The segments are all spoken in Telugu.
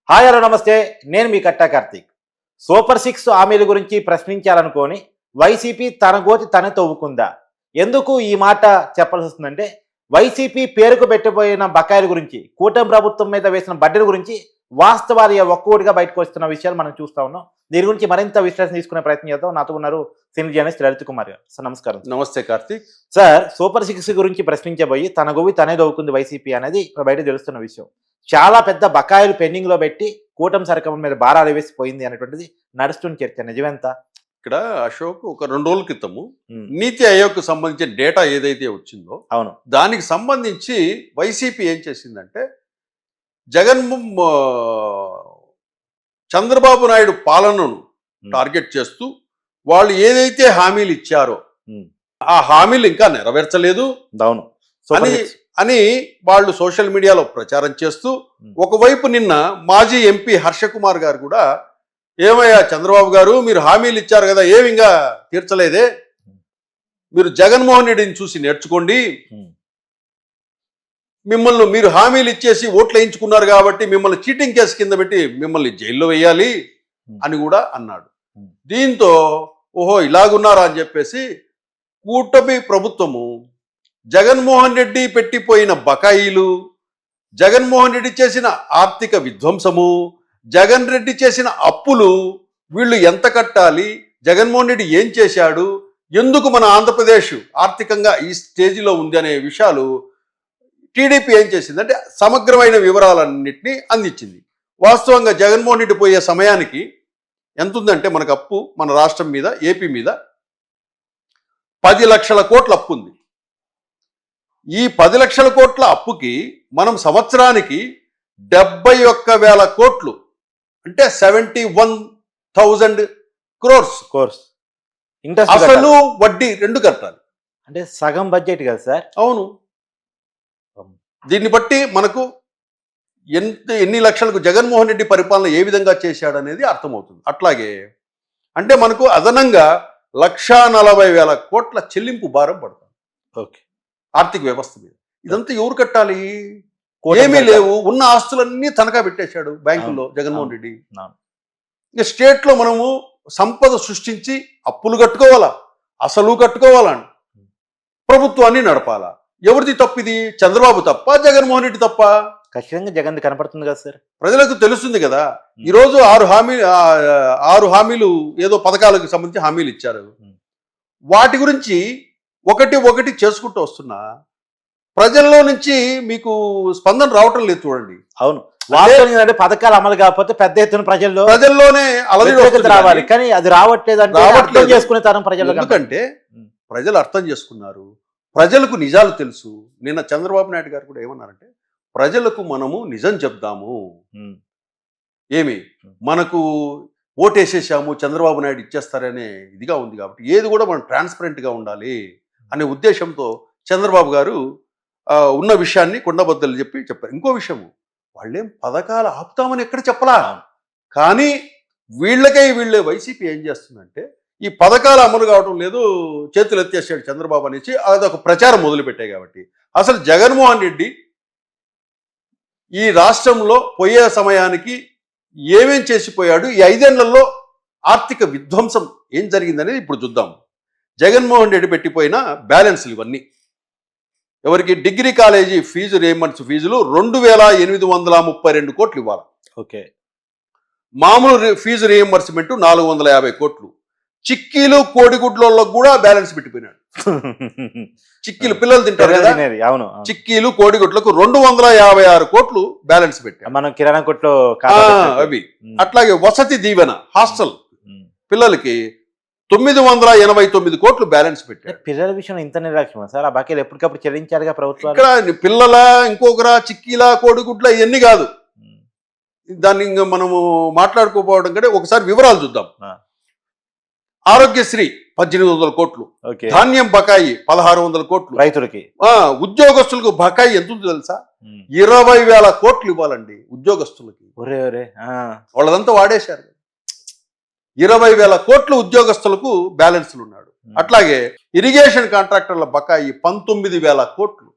హాయ్ హలో నమస్తే. నేను మీ కట్టా కార్తీక్. సూపర్ సిక్స్ హామీల గురించి ప్రశ్నించాలనుకోని వైసీపీ తన గోతి తనే తవ్వుకుందా? ఎందుకు ఈ మాట చెప్పాల్సి వస్తుందంటే, వైసీపీ పేరుకు పెట్టబోయిన బకాయిల గురించి, కూటమి ప్రభుత్వం మీద వేసిన బడ్డీల గురించి వాస్తవాలు ఒక్కొక్కటిగా బయటకు వస్తున్న విషయాలు మనం చూస్తా ఉన్నాం. దీని గురించి మరింత విశ్లేషణ తీసుకునే ప్రయత్నం చేద్దాం. నాతో ఉన్నారు సీనియర్ జర్నలిస్ట్ లలిత్ కుమార్ గారు. సార్ నమస్కారం. నమస్తే కార్తీక్. సార్, సూపర్ సిక్స్ గురించి ప్రశ్నించబోయి తన గోవి తనే తవ్వుకుంది వైసీపీ అనేది బయట తెలుస్తున్న విషయం. చాలా పెద్ద బకాయిలు పెండింగ్ లో పెట్టి కూటమి సర్కారు మీద భారాలు వేసిపోయింది అనేటువంటిది నడుస్తున్న చర్చ. నిజమెంత? ఇక్కడ అశోక్ ఒక 2 రోజుల క్రితము నీతి ఆయోగ్ సంబంధించిన డేటా ఏదైతే వచ్చిందో అవును, దానికి సంబంధించి వైసీపీ ఏం చేసిందంటే చంద్రబాబు నాయుడు పాలనను టార్గెట్ చేస్తూ వాళ్ళు ఏదైతే హామీలు ఇచ్చారో ఆ హామీలు ఇంకా నెరవేర్చలేదు అవును అని వాళ్ళు సోషల్ మీడియాలో ప్రచారం చేస్తూ, ఒకవైపు నిన్న మాజీ ఎంపీ హర్ష కుమార్ గారు కూడా, ఏమయ్యా చంద్రబాబు గారు, మీరు హామీలు ఇచ్చారు కదా, ఏమి ఇంకా తీర్చలేదే, మీరు జగన్మోహన్ రెడ్డిని చూసి నేర్చుకోండి, మీరు హామీలు ఇచ్చేసి ఓట్లు వేయించుకున్నారు కాబట్టి మిమ్మల్ని చీటింగ్ కేసు కింద పెట్టి మిమ్మల్ని జైల్లో వేయాలి అని కూడా అన్నాడు. దీంతో ఓహో ఇలాగున్నారా అని చెప్పేసి కూటమి ప్రభుత్వము జగన్మోహన్ రెడ్డి పెట్టిపోయిన బకాయిలు, జగన్మోహన్ రెడ్డి చేసిన ఆర్థిక విధ్వంసము, జగన్ రెడ్డి చేసిన అప్పులు, వీళ్ళు ఎంత కట్టాలి, జగన్మోహన్ రెడ్డి ఏం చేశాడు, ఎందుకు మన ఆంధ్రప్రదేశ్ ఆర్థికంగా ఈ స్టేజిలో ఉంది అనే విషయాలు టీడీపీ ఏం చేసిందంటే సమగ్రమైన వివరాలన్నింటినీ అందించింది. వాస్తవంగా జగన్మోహన్ రెడ్డి పోయే సమయానికి ఎంత ఉందంటే మనకు అప్పు, మన రాష్ట్రం మీద, ఏపీ మీద 10 లక్షల కోట్ల అప్పు ఉంది. ఈ 10 లక్షల కోట్ల అప్పుకి మనం సంవత్సరానికి 71,000 కోట్లు అంటే 71,000 crores ఇంట్రెస్ట్ అసలు వడ్డీ 2 కట్టాలి. అంటే సగం బడ్జెట్ కదా సార్? అవును. దీన్ని బట్టి మనకు ఎన్ని లక్షలకు జగన్మోహన్ రెడ్డి పరిపాలన ఏ విధంగా చేశాడనేది అర్థమవుతుంది. అట్లాగే అంటే మనకు అదనంగా 1,40,000 కోట్ల చెల్లింపు భారం పడుతుంది ఓకే ఆర్థిక వ్యవస్థ మీద. ఇదంతా ఎవరు కట్టాలి? ఏమీ లేవు, ఉన్న ఆస్తులన్నీ తనఖా పెట్టేశాడు బ్యాంకుల్లో జగన్మోహన్ రెడ్డి. ఇక స్టేట్లో మనము సంపద సృష్టించి అప్పులు కట్టుకోవాలా, అసలు కట్టుకోవాలని ప్రభుత్వాన్ని నడపాలా. ఎవరిది తప్పు ఇది? చంద్రబాబు తప్ప, జగన్మోహన్ రెడ్డి తప్ప? ఖచ్చితంగా జగన్ కనపడుతుంది కదా సార్, ప్రజలకు తెలుస్తుంది కదా. ఈరోజు 6 హామీలు ఏదో పథకాలకు సంబంధించి హామీలు ఇచ్చారు. వాటి గురించి ఒకటి చేసుకుంటూ వస్తున్నా ప్రజల్లో నుంచి మీకు స్పందన రావటం లేదు. చూడండి. అవును, వాస్తవం పథకాలు అమలు కాకపోతే పెద్ద ఎత్తున ప్రజల్లోనే అలజడి రావాలి, కానీ అది రావట్లేదు చేసుకునే తరం ప్రజలు. ఎందుకంటే ప్రజలు అర్థం చేసుకున్నారు, ప్రజలకు నిజాలు తెలుసు. నిన్న చంద్రబాబు నాయుడు గారు కూడా ఏమన్నారంటే, ప్రజలకు మనము నిజం చెప్దాము, ఏమి మనకు ఓటేసేసాము చంద్రబాబు నాయుడు ఇచ్చేస్తారనే ఇదిగా ఉంది కాబట్టి ఏది కూడా మనం ట్రాన్స్పరెంట్గా ఉండాలి అనే ఉద్దేశంతో చంద్రబాబు గారు ఉన్న విషయాన్ని కొండబద్దలు చెప్పారు. ఇంకో విషయము, వాళ్ళేం పథకాలు ఆపుతామని ఎక్కడ చెప్పలా, కానీ వీళ్ళే వైసీపీ ఏం చేస్తుందంటే ఈ పథకాలు అమలు కావడం లేదు, చేతులు ఎత్తేసాడు చంద్రబాబు అనేసి అదొక ప్రచారం మొదలుపెట్టాయి. కాబట్టి అసలు జగన్మోహన్ రెడ్డి ఈ రాష్ట్రంలో పోయే సమయానికి ఏమేం చేసిపోయాడు, ఈ 5 ఏళ్లలో ఆర్థిక విధ్వంసం ఏం జరిగిందనేది ఇప్పుడు చూద్దాం. జగన్మోహన్ రెడ్డి పెట్టిపోయిన బ్యాలెన్స్లు ఇవన్నీ. ఎవరికి? డిగ్రీ కాలేజీ ఫీజు రియంబర్స్ ఫీజులు 2,832 కోట్లు ఇవ్వాలి. ఓకే. మామూలు ఫీజు రియంబర్స్మెంట్ 450 కోట్లు. చిక్కీలు కోడిగుడ్లలో కూడా బ్యాలెన్స్ పెట్టిపోయినాడు. చిక్కీలు పిల్లలు తింటారు కదా, చిక్కీలు కోడిగుడ్లకు 256 కోట్లు బ్యాలెన్స్ పెట్టారు. మనం కిరాణా కొట్లో అవి. అట్లాగే వసతి దీవెన హాస్టల్ పిల్లలకి 989 కోట్లు బ్యాలెన్స్ పెట్టారు. పిల్లల విషయం ఇంత నిర్లక్ష్యం సార్? ఆ బాకీలు ఎప్పటికప్పుడు చెల్లించారుగా ప్రభుత్వం. ఇక్కడ పిల్లల ఇంకొకరా చిక్కీల కోడిగుడ్ల ఇవన్నీ కాదు, దాన్ని ఇంకా మనము మాట్లాడుకోపోవడం కంటే ఒకసారి వివరాలు చూద్దాం. ఆరోగ్యశ్రీ 1,800 కోట్లు, ధాన్యం బకాయి 1,600 కోట్లు రైతులకి. ఉద్యోగస్తులకు బకాయి ఎంత ఉంది తెలుసా? 20,000 కోట్లు ఇవ్వాలండి ఉద్యోగస్తులకి. వాళ్ళదంతా వాడేశారు. 20,000 కోట్లు ఉద్యోగస్తులకు బ్యాలెన్స్లు ఉన్నాడు. అట్లాగే ఇరిగేషన్ కాంట్రాక్టర్ల బకాయి 19,000 కోట్లు.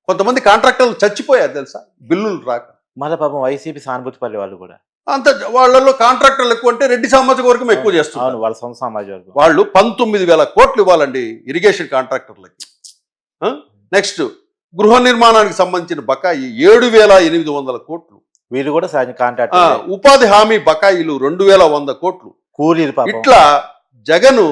కొంతమంది కాంట్రాక్టర్లు చచ్చిపోయారు తెలుసా, బిల్లులు రాక. మళ్ళీ పాపం వైసీపీ సానుభూతి పల్లె వాళ్ళు కూడా. అంత వాళ్ళలో కాంట్రాక్టర్లు ఎక్కువ అంటే రెడ్డి సామాజిక వర్గం ఎక్కువ చేస్తున్నారు. అవును, వాళ్ళ సొంత సమాజ వర్గం. వాళ్ళు 19,000 కోట్లు ఇవ్వాలండి ఇరిగేషన్ కాంట్రాక్టర్లకి. నెక్స్ట్ గృహ నిర్మాణానికి సంబంధించిన బకాయి 7,800 కోట్లు. వీళ్ళు కూడా కాంట్రాక్ట్. ఉపాధి హామీ బకాయిలు 2,100 కోట్లు. కూలీలు పాపం. ఇట్లా జగను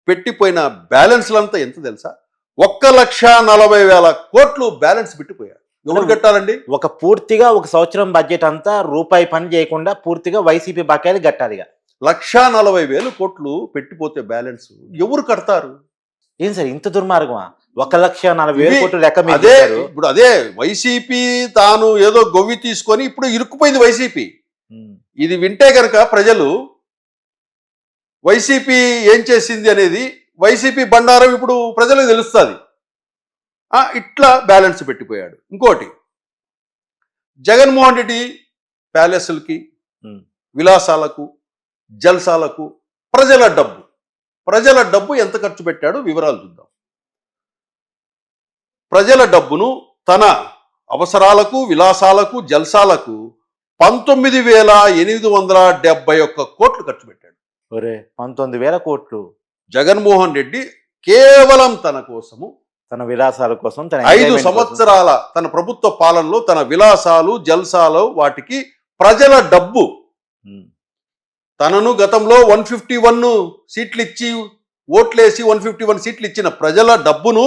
పెట్టిపోయిన బ్యాలెన్స్లంతా ఎంత తెలుసా? 1,40,000 కోట్లు బ్యాలెన్స్ పెట్టిపోయారు. ఎవరు కట్టాలండి? ఒక పూర్తిగా ఒక సంవత్సరం బడ్జెట్ అంతా రూపాయి పని చేయకుండా పూర్తిగా వైసీపీ బకాయిలు కట్టాలి. 1,40,000 కోట్లు పెట్టిపోతే బ్యాలెన్స్ ఎవరు కడతారు? ఏం సార్ ఇంత దుర్మార్గమా? 1,40,000 కోట్లు లెక్క మీద అదే పెట్టారు. ఇప్పుడు అదే వైసీపీ తాను ఏదో గొవ్వి తీసుకొని ఇప్పుడు ఇరుక్కుపోయింది వైసీపీ. ఇది వింటే గనక ప్రజలు వైసీపీ ఏం చేసింది అనేది వైసీపీ బండారం ఇప్పుడు ప్రజలకు తెలుస్తుంది. ఇట్లా బ్యాలెన్స్ పెట్టిపోయాడు. ఇంకోటి, జగన్మోహన్ రెడ్డి ప్యాలెస్లకి, విలాసాలకు, జల్సాలకు ప్రజల డబ్బు ఎంత ఖర్చు పెట్టాడో వివరాలు చూద్దాం. ప్రజల డబ్బును తన అవసరాలకు, విలాసాలకు, జల్సాలకు 19,871 కోట్లు ఖర్చు పెట్టాడు. 19,000 కోట్లు జగన్మోహన్ రెడ్డి కేవలం తన కోసము, తన విలాసాల కోసం, తన 5 సంవత్సరాల తన ప్రభుత్వ పాలనలో తన విలాసాలు, జల్సాలు, వాటికి ప్రజల డబ్బు, తనను గతంలో 151 సీట్లు ఇచ్చి ఓట్లేసి 151 సీట్లు ఇచ్చిన ప్రజల డబ్బును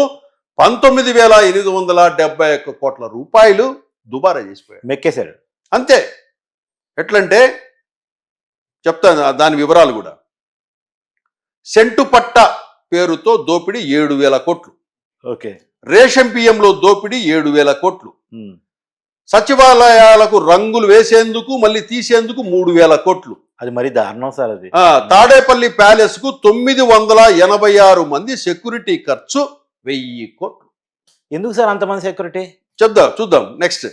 19,871 కోట్ల రూపాయలు దుబారా చేసిపోయాడు, మెక్కేశాడు. అంతే. ఎట్లంటే చెప్తాను దాని వివరాలు కూడా. సెంటు పట్ట పేరుతో దోపిడీ 7,000 కోట్లు. ఓకే. రేషన్ బియ్యంలో దోపిడీ 7,000 కోట్లు. సచివాలయాలకు రంగులు వేసేందుకు మళ్ళీ తీసేందుకు 3,000 కోట్లు. అది మరి దారుణం సార్. అది తాడేపల్లి ప్యాలెస్ కు 986 మంది సెక్యూరిటీ ఖర్చు 1,000 కోట్లు. ఎందుకు సార్ అంతమంది సెక్యూరిటీ? చూద్దాం నెక్స్ట్.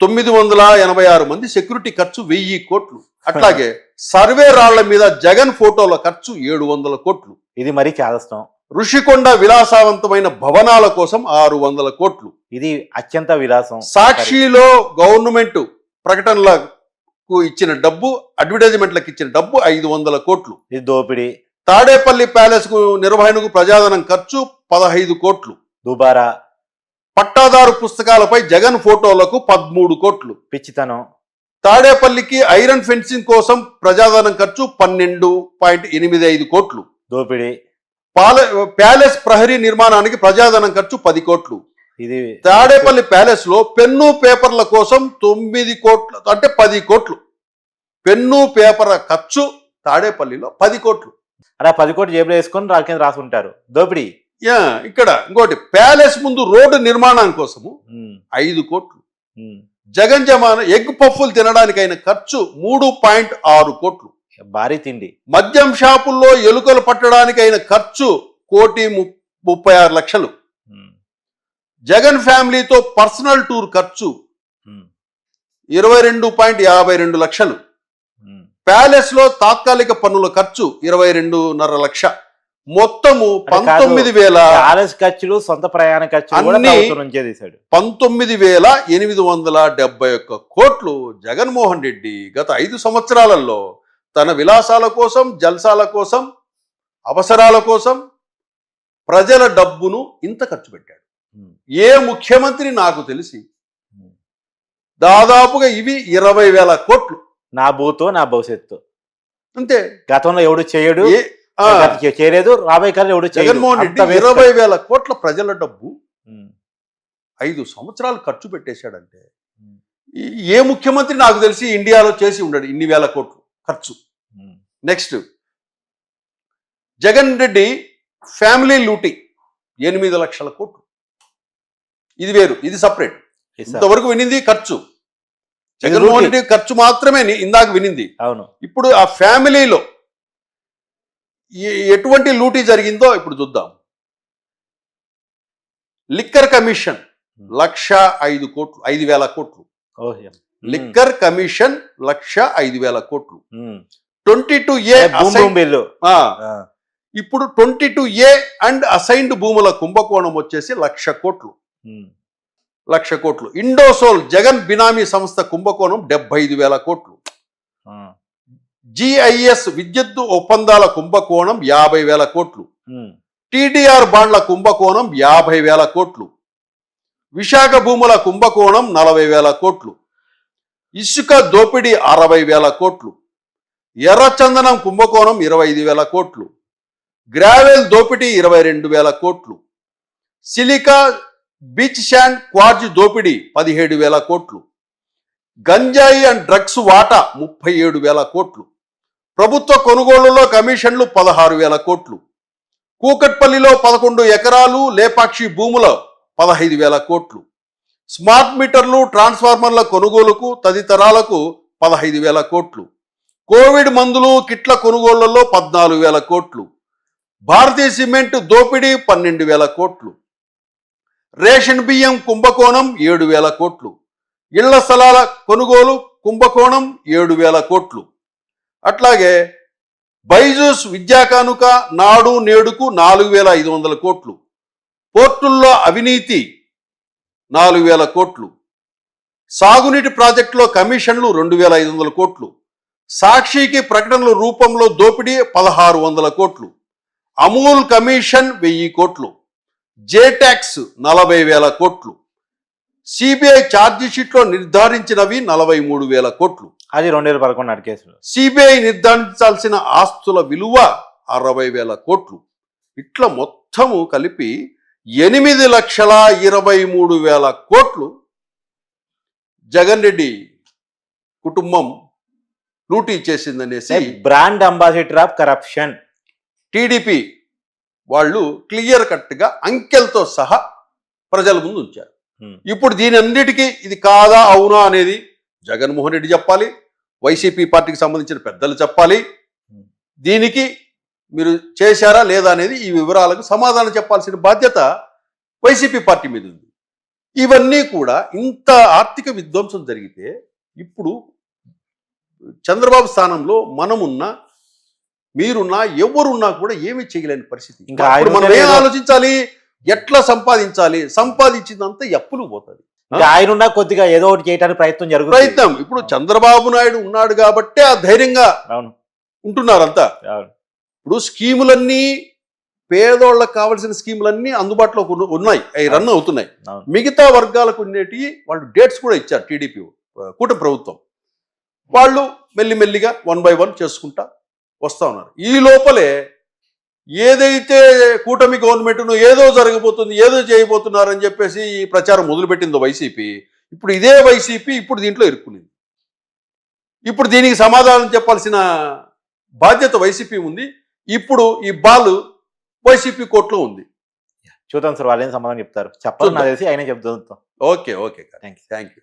986 మంది సెక్యూరిటీ ఖర్చు 1,000 కోట్లు. అట్లాగే సర్వే రాళ్ల మీద జగన్ ఫోటోల ఖర్చు 700 కోట్లు. ఇది మరీ చాదస్తం. ఋషికొండ విలాసవంతమైన భవనాల కోసం 600 కోట్లు. ఇది అత్యంత విలాసం. సాక్షిలో గవర్నమెంట్ ప్రకటనలకు ఇచ్చిన డబ్బు, అడ్వర్టైజ్మెంట్లకు ఇచ్చిన డబ్బు 500 కోట్లు. ఇది దోపిడీ. తాడేపల్లి ప్యాలెస్ కు నిర్వహణకు ప్రజాధనం ఖర్చు 15 కోట్లు. దుబారా. పట్టాదారు పుస్తకాలపై జగన్ ఫోటోలకు 13 కోట్లు. పిచ్చితనం. తాడేపల్లికి ఐరన్ ఫెన్సింగ్ కోసం ప్రజాధనం ఖర్చు 12.85 కోట్లు. దోపిడీ. ప్యాలెస్ ప్రహరీ నిర్మాణానికి ప్రజాధనం ఖర్చు 10 కోట్లు. ఇది తాడేపల్లి ప్యాలెస్ లో పెన్ను పేపర్ల కోసం 9 కోట్లు, అంటే 10 కోట్లు. పెన్ను పేపర్ ఖర్చు తాడేపల్లిలో 10 కోట్లు. అలా 10 కోట్లు జేబులో వేసుకొని కింద రాసుకుంటారు. దోపిడీ. ఇక్కడ ఇంకోటి, ప్యాలెస్ ముందు రోడ్డు నిర్మాణం కోసము 5 కోట్లు. జగన్ జమాన ఎగ్ పఫ్ఫులు తినడానికి అయిన ఖర్చు 3.6 కోట్లు. భారీ తిండి. మద్యం షాపుల్లో ఎలుకలు పట్టడానికి అయిన ఖర్చు 1,36,00,000. జగన్ ఫ్యామిలీతో పర్సనల్ టూర్ ఖర్చు 22.52 లక్షలు. ప్యాలెస్ లో తాత్కాలిక పన్నుల ఖర్చు 22.5 లక్ష. మొత్తము 19,000 ఖర్చులు, సొంత ప్రయాణ ఖర్చులు 19,871 కోట్లు. జగన్మోహన్ రెడ్డి గత 5 సంవత్సరాలలో తన విలాసాల కోసం, జల్సాల కోసం, అవసరాల కోసం ప్రజల డబ్బును ఇంత ఖర్చు పెట్టాడు. ఏ ముఖ్యమంత్రి నాకు తెలిసి దాదాపుగా ఇవి 20,000 కోట్లు. నా భూతో నా భవిష్యత్తు. అంతే. గతంలో ఎవడు చేయడు, చేయలేదు, రాబోయే కాలంలో ఎవడు చేయడు. జగన్మోహన్ రెడ్డి 20,000 కోట్ల ప్రజల డబ్బు 5 సంవత్సరాలు ఖర్చు పెట్టేశాడంటే ఏ ముఖ్యమంత్రి నాకు తెలిసి ఇండియాలో చేసి ఉండడు ఇన్ని వేల కోట్లు ఖర్చు. నెక్స్ట్, జగన్ రెడ్డి ఫ్యామిలీ లూటీ 8 లక్షల కోట్లు. ఇది వేరు, ఇది సపరేట్. ఇంతవరకు వినింది ఖర్చు, జగన్మోహన్ రెడ్డి ఖర్చు మాత్రమే ఇందాక వినింది. అవును. ఇప్పుడు ఆ ఫ్యామిలీలో ఎటువంటి లూటీ జరిగిందో ఇప్పుడు చూద్దాం. లిక్కర్ కమిషన్ 1,05 కోట్లు, 5,000 కోట్లు. లిక్కర్ కమిషన్ 1,05,000 కోట్లు. 22A bill. ఇప్పుడు 22A అండ్ అసైన్డ్ భూముల కుంభకోణం వచ్చేసి 1,00,000 కోట్లు. 1,00,000 కోట్లు. ఇండోసోల్ జగన్ బినామీ సంస్థ కుంభకోణం 75,000 కోట్లు. జిఐఎస్ విద్యుత్ ఒప్పందాల కుంభకోణం 50,000 కోట్లు. టీడీఆర్ బాండ్ల కుంభకోణం 50,000 కోట్లు. విశాఖ భూముల కుంభకోణం 40,000 కోట్లు. ఇసుక దోపిడీ 60,000 కోట్లు. ఎర్రచందనం కుంభకోణం 25,000 కోట్లు. గ్రావెల్ దోపిడీ 22,000 కోట్లు. సిలికా బీచ్ శాండ్ క్వార్జ్ దోపిడీ 17,000 కోట్లు. గంజాయి అండ్ డ్రగ్స్ వాటా 37,000 కోట్లు. ప్రభుత్వ కొనుగోళ్లలో కమిషన్లు 16,000 కోట్లు. కూకట్పల్లిలో 11 ఎకరాలు లేపాక్షి భూముల 15,000 కోట్లు. స్మార్ట్ మీటర్లు ట్రాన్స్ఫార్మర్ల కొనుగోలుకు తదితరాలకు 15,000 కోట్లు. కోవిడ్ మందులు కిట్ల కొనుగోళ్లలో 14,000 కోట్లు. భారతీయ సిమెంట్ దోపిడీ 12,000 కోట్లు. రేషన్ బియ్యం కుంభకోణం 7,000 కోట్లు. ఇళ్ల స్థలాల కొనుగోలు కుంభకోణం 7,000 కోట్లు. అట్లాగే బైజూస్ విద్యా కానుక నాడు నేడుకు 4,500 కోట్లు. పోర్టుల్లో అవినీతి 4,000 కోట్లు. సాగునీటి ప్రాజెక్టులో కమిషన్లు 2,500 కోట్లు. సాక్షికి ప్రకటనల రూపంలో దోపిడీ 1,600 కోట్లు. అమూల్ కమిషన్ 1,000 కోట్లు. జేటాక్స్ 40,000 కోట్లు. సిబిఐ ఛార్జీ షీట్లో నిర్ధారించినవి 43,000 కోట్లు. అది 2011 నాటి కేసులో. సిబిఐ నిర్ధారించాల్సిన ఆస్తుల విలువ 60,000 కోట్లు. ఇట్లా మొత్తము కలిపి 8,23,000 కోట్లు జగన్ రెడ్డి కుటుంబం లూటీ చేసిందనేసి brand ambassador of corruption TDP వాళ్ళు క్లియర్ కట్గా అంకెలతో సహా ప్రజల ముందు ఉంచారు. ఇప్పుడు దీని అన్నిటికీ ఇది కాదా అవునా అనేది జగన్మోహన్ రెడ్డి చెప్పాలి, వైసీపీ పార్టీకి సంబంధించిన పెద్దలు చెప్పాలి. దీనికి మీరు చేశారా లేదా అనేది ఈ వివరాలకు సమాధానం చెప్పాల్సిన బాధ్యత వైసీపీ పార్టీ మీద ఉంది. ఇవన్నీ కూడా ఇంత ఆర్థిక విధ్వంసం జరిగితే ఇప్పుడు చంద్రబాబు స్థానంలో మనమున్నా మీరున్నా ఎవరున్నా కూడా ఏమీ చేయలేని పరిస్థితి. ఇప్పుడు మనం ఏం ఆలోచించాలి, ఎట్లా సంపాదించాలి, సంపాదించిందంతా అప్పులు పోతుంది. ఆయన కొద్దిగా ఏదో ఒకటి చేయడానికి ప్రయత్నం ఇప్పుడు చంద్రబాబు నాయుడు ఉన్నాడు కాబట్టే ఆ ధైర్యంగా ఉంటున్నారంతా. ఇప్పుడు స్కీములన్నీ పేదోళ్ళకి కావాల్సిన స్కీములన్నీ అందుబాటులో ఉన్నాయి, అవి రన్ అవుతున్నాయి. మిగతా వర్గాలకు ఉండేటి వాళ్ళు డేట్స్ కూడా ఇచ్చారు టీడీపీ కూటమి ప్రభుత్వం. వాళ్ళు మెల్లిమెల్లిగా 1 by 1 చేసుకుంటా వస్తా ఉన్నారు. ఈ లోపలే ఏదైతే కూటమి గవర్నమెంట్ను ఏదో జరగబోతుంది, ఏదో చేయబోతున్నారని చెప్పేసి ఈ ప్రచారం మొదలుపెట్టిందో వైసీపీ, ఇప్పుడు ఇదే వైసీపీ ఇప్పుడు దీంట్లో ఇరుక్కునింది. ఇప్పుడు దీనికి సమాధానం చెప్పాల్సిన బాధ్యత వైసీపీ ఉంది. ఇప్పుడు ఈ బాల్ వైసీపీ కోర్టులో ఉంది. చూద్దాం సార్, వాళ్ళు ఏం సమాధానం చెప్తారు. చెప్పాలి నాకు తెలిసి ఆయనే చెప్తాం. Okay thank you.